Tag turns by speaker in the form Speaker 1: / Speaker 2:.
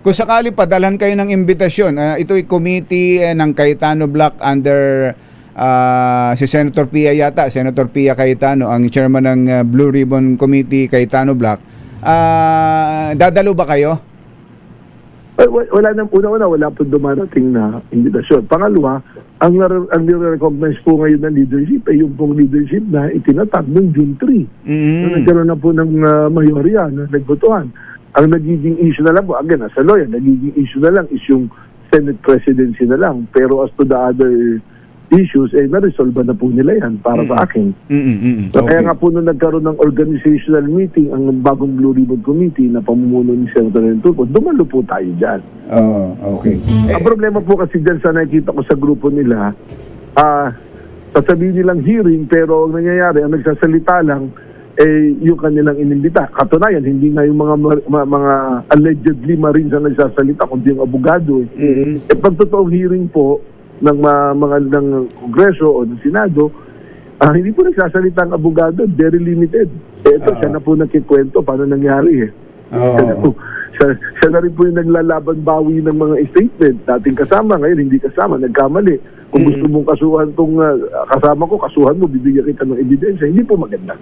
Speaker 1: Kung sakali padalan kayo ng imbitasyon, ito'y committee ng Cayetano Black under si Senator Pia yata, Senator Pia Cayetano, ang chairman ng Blue Ribbon Committee, Cayetano Black. Dadalo ba kayo?
Speaker 2: Wala nang una-una, wala po dumarating na invitasyon. Pangalawa, ang nire-recognize po ngayon ng leadership ay yung pong leadership na itinatag noong June 3. Na nagkaroon na po ng mayorya na nagbotohan. Ang nagiging issue na lang po, again, as a lawyer, nagiging issue na lang is yung Senate presidency na lang. Pero as to the other issues, na-resolve na po nila yan para sa akin. So,
Speaker 1: Okay.
Speaker 2: kaya nga po nung nagkaroon ng organizational meeting, ang bagong Blue Ribbon Committee na pamumuno ni Senator Tulfo, dumalo po tayo dyan.
Speaker 1: Okay.
Speaker 2: Ang problema po kasi dyan sa nakikita ko sa grupo nila, sasabihin nilang hearing, pero ang nangyayari, ang nagsasalita lang, yung kanilang inimbita. Katunayan, hindi nga yung mga allegedly Marines ang nagsasalita, kundi yung abogado. Pag totoong hearing po ng ng Kongreso o ng Senado, hindi po nagsasalita ang abogado, very limited. Ito, siya na po nagkikwento paano nangyari. Siya na rin po yung naglalaban bawi ng mga statement. Dating kasama, ngayon hindi kasama, nagkamali. Kung gusto mong kasuhan kasama ko, kasuhan mo, bibigyan kita ng ebidensya. Hindi po maganda.